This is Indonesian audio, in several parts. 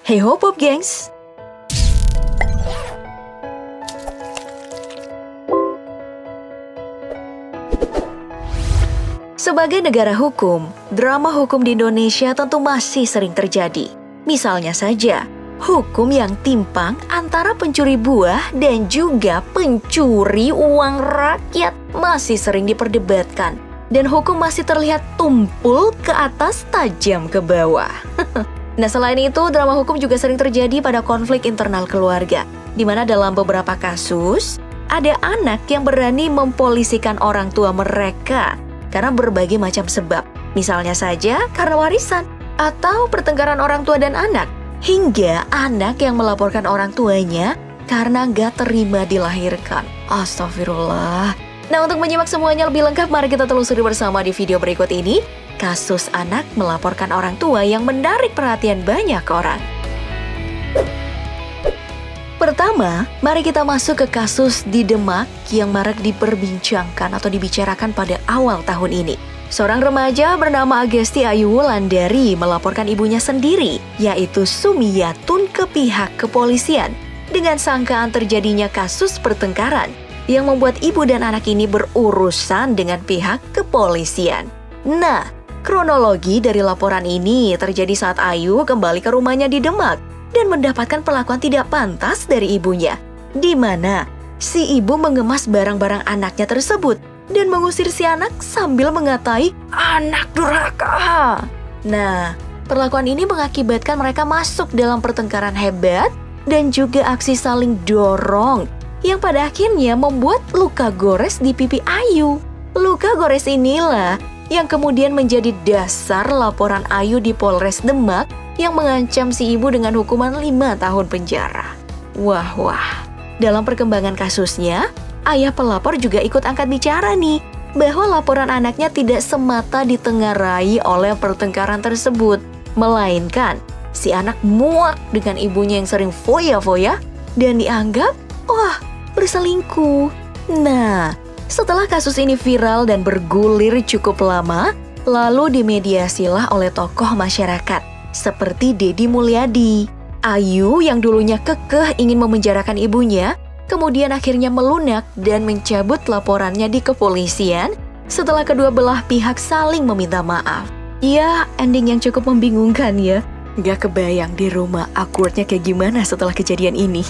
Hey ho Pop gengs! Sebagai negara hukum, drama hukum di Indonesia tentu masih sering terjadi. Misalnya saja, hukum yang timpang antara pencuri buah dan juga pencuri uang rakyat masih sering diperdebatkan. Dan hukum masih terlihat tumpul ke atas, tajam ke bawah. Nah, selain itu, drama hukum juga sering terjadi pada konflik internal keluarga, di mana dalam beberapa kasus, ada anak yang berani mempolisikan orang tua mereka karena berbagai macam sebab. Misalnya saja karena warisan, atau pertengkaran orang tua dan anak, hingga anak yang melaporkan orang tuanya karena gak terima dilahirkan. Astagfirullah. Nah, untuk menyimak semuanya lebih lengkap, mari kita telusuri bersama di video berikut ini. Kasus anak melaporkan orang tua yang menarik perhatian banyak orang. Pertama, mari kita masuk ke kasus di Demak yang marak diperbincangkan atau dibicarakan pada awal tahun ini. Seorang remaja bernama Agesti Ayu Wulandari melaporkan ibunya sendiri, yaitu Sumiyatun, ke pihak kepolisian dengan sangkaan terjadinya kasus pertengkaran yang membuat ibu dan anak ini berurusan dengan pihak kepolisian. Nah, kronologi dari laporan ini terjadi saat Ayu kembali ke rumahnya di Demak dan mendapatkan perlakuan tidak pantas dari ibunya, di mana si ibu mengemas barang-barang anaknya tersebut dan mengusir si anak sambil mengatai anak durhaka. Nah, perlakuan ini mengakibatkan mereka masuk dalam pertengkaran hebat dan juga aksi saling dorong yang pada akhirnya membuat luka gores di pipi Ayu. Luka gores inilah yang kemudian menjadi dasar laporan Ayu di Polres Demak yang mengancam si ibu dengan hukuman 5 tahun penjara. Wah. Dalam perkembangan kasusnya, ayah pelapor juga ikut angkat bicara nih, bahwa laporan anaknya tidak semata ditengarai oleh pertengkaran tersebut, melainkan si anak muak dengan ibunya yang sering foya-foya dan dianggap, wah, berselingkuh. Nah, setelah kasus ini viral dan bergulir cukup lama, lalu dimediasilah oleh tokoh masyarakat seperti Deddy Mulyadi. Ayu yang dulunya kekeh ingin memenjarakan ibunya, kemudian akhirnya melunak dan mencabut laporannya di kepolisian setelah kedua belah pihak saling meminta maaf. Ya, ending yang cukup membingungkan ya. Gak kebayang di rumah awkwardnya kayak gimana setelah kejadian ini.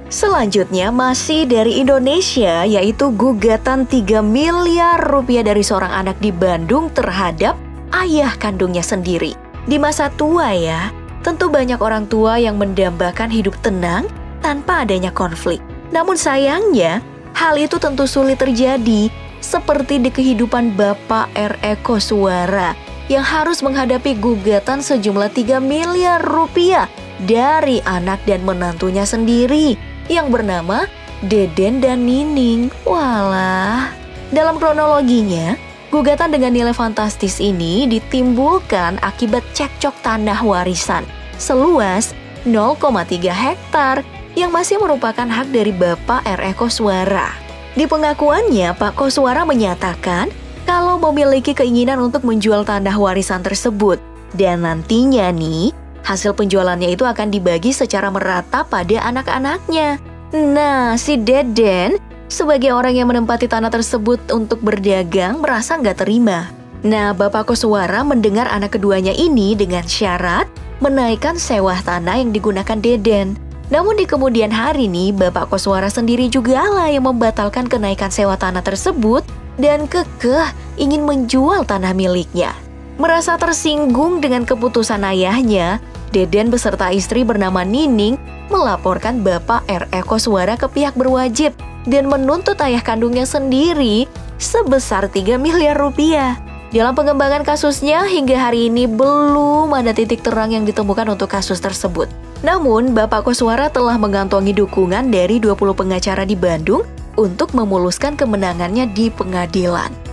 Selanjutnya masih dari Indonesia, yaitu gugatan 3 miliar rupiah dari seorang anak di Bandung terhadap ayah kandungnya sendiri. Di masa tua ya, tentu banyak orang tua yang mendambakan hidup tenang tanpa adanya konflik. Namun sayangnya, hal itu tentu sulit terjadi seperti di kehidupan Bapak R.E. Koswara yang harus menghadapi gugatan sejumlah 3 miliar rupiah dari anak dan menantunya sendiri yang bernama Deden dan Nining. Walah. Dalam kronologinya, gugatan dengan nilai fantastis ini ditimbulkan akibat cekcok tanah warisan seluas 0,3 hektar yang masih merupakan hak dari Bapak R.E. Koswara. Di pengakuannya, Pak Koswara menyatakan kalau memiliki keinginan untuk menjual tanah warisan tersebut dan nantinya nih, hasil penjualannya itu akan dibagi secara merata pada anak-anaknya. Nah, si Deden sebagai orang yang menempati tanah tersebut untuk berdagang merasa nggak terima. Nah, Bapak Koswara mendengar anak keduanya ini dengan syarat menaikkan sewa tanah yang digunakan Deden. Namun di kemudian hari nih, Bapak Koswara sendiri juga lah yang membatalkan kenaikan sewa tanah tersebut dan kekeh ingin menjual tanah miliknya. Merasa tersinggung dengan keputusan ayahnya, Deden beserta istri bernama Nining melaporkan Bapak R.E. Koswara ke pihak berwajib dan menuntut ayah kandungnya sendiri sebesar 3 miliar rupiah. Dalam pengembangan kasusnya, hingga hari ini belum ada titik terang yang ditemukan untuk kasus tersebut. Namun, Bapak Koswara telah mengantongi dukungan dari 20 pengacara di Bandung untuk memuluskan kemenangannya di pengadilan.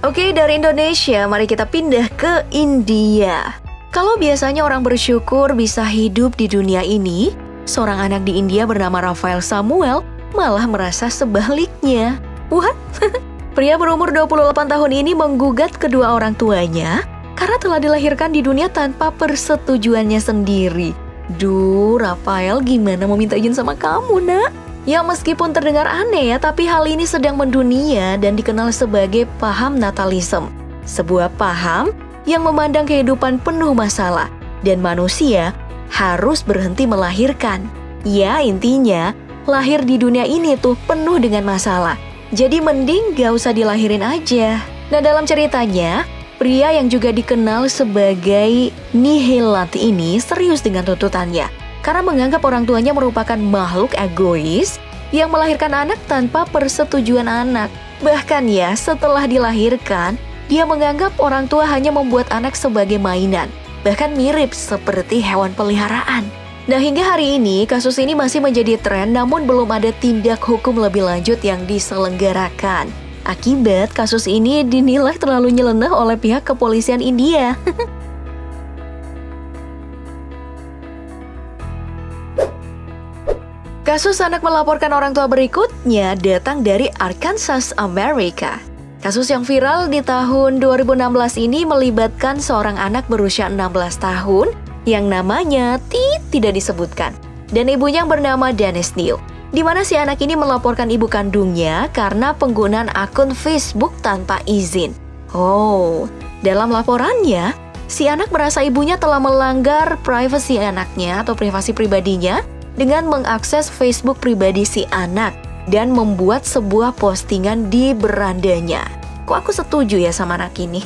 Oke, dari Indonesia, mari kita pindah ke India. Kalau biasanya orang bersyukur bisa hidup di dunia ini, seorang anak di India bernama Rafael Samuel malah merasa sebaliknya. What? Pria berumur 28 tahun ini menggugat kedua orang tuanya karena telah dilahirkan di dunia tanpa persetujuannya sendiri. Duh, Rafael, gimana mau minta izin sama kamu, nak? Ya meskipun terdengar aneh ya, tapi hal ini sedang mendunia dan dikenal sebagai paham natalisme. Sebuah paham yang memandang kehidupan penuh masalah dan manusia harus berhenti melahirkan. Ya intinya, lahir di dunia ini tuh penuh dengan masalah. Jadi mending gak usah dilahirin aja. Nah dalam ceritanya, pria yang juga dikenal sebagai nihilant ini serius dengan tuntutannya. Karena menganggap orang tuanya merupakan makhluk egois yang melahirkan anak tanpa persetujuan anak. Bahkan ya, setelah dilahirkan, dia menganggap orang tua hanya membuat anak sebagai mainan. Bahkan mirip seperti hewan peliharaan. Nah hingga hari ini, kasus ini masih menjadi tren namun belum ada tindak hukum lebih lanjut yang diselenggarakan. Akibat kasus ini dinilai terlalu nyeleneh oleh pihak kepolisian India. Kasus anak melaporkan orang tua berikutnya datang dari Arkansas, Amerika. Kasus yang viral di tahun 2016 ini melibatkan seorang anak berusia 16 tahun yang namanya tidak disebutkan. Dan ibunya yang bernama Dennis New. Di mana si anak ini melaporkan ibu kandungnya karena penggunaan akun Facebook tanpa izin. Oh, dalam laporannya, si anak merasa ibunya telah melanggar privasi anaknya atau privasi pribadinya dengan mengakses Facebook pribadi si anak dan membuat sebuah postingan di berandanya. Kok aku setuju ya sama anak ini?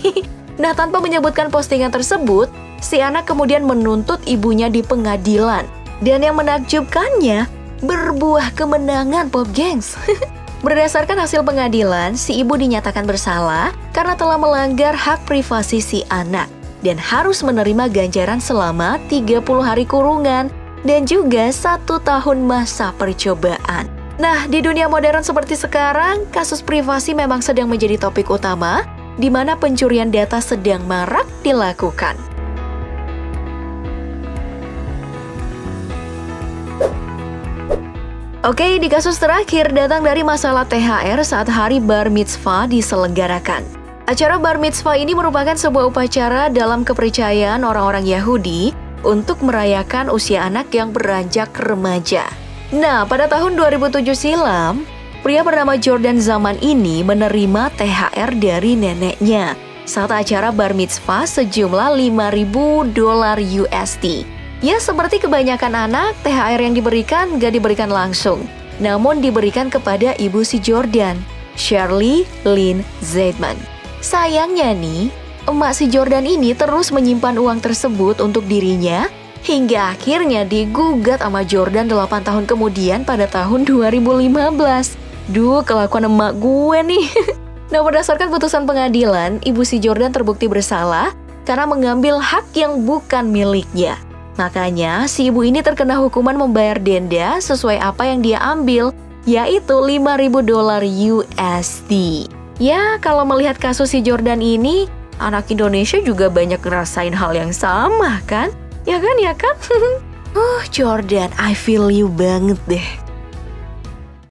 Nah, tanpa menyebutkan postingan tersebut, si anak kemudian menuntut ibunya di pengadilan. Dan yang menakjubkannya, berbuah kemenangan, Pop Gengs. Berdasarkan hasil pengadilan, si ibu dinyatakan bersalah karena telah melanggar hak privasi si anak dan harus menerima ganjaran selama 30 hari kurungan dan juga 1 tahun masa percobaan. Nah, di dunia modern seperti sekarang, kasus privasi memang sedang menjadi topik utama, di mana pencurian data sedang marak dilakukan. Oke, di kasus terakhir datang dari masalah THR saat hari bar mitzvah diselenggarakan. Acara bar mitzvah ini merupakan sebuah upacara dalam kepercayaan orang-orang Yahudi untuk merayakan usia anak yang beranjak remaja. Nah, pada tahun 2007 silam, pria bernama Jordan Zaman ini menerima THR dari neneknya saat acara bar mitzvah sejumlah $5.000 USD. Ya, seperti kebanyakan anak, THR yang diberikan gak diberikan langsung, namun diberikan kepada ibu si Jordan, Shirley Lynn Zeidman. Sayangnya nih, emak si Jordan ini terus menyimpan uang tersebut untuk dirinya hingga akhirnya digugat sama Jordan 8 tahun kemudian pada tahun 2015. Duh, kelakuan emak gue nih. Nah, berdasarkan putusan pengadilan, ibu si Jordan terbukti bersalah karena mengambil hak yang bukan miliknya. Makanya, si ibu ini terkena hukuman membayar denda sesuai apa yang dia ambil, yaitu $5.000 USD. Ya, kalau melihat kasus si Jordan ini, anak Indonesia juga banyak ngerasain hal yang sama kan? Ya kan? Jordan, I feel you banget deh.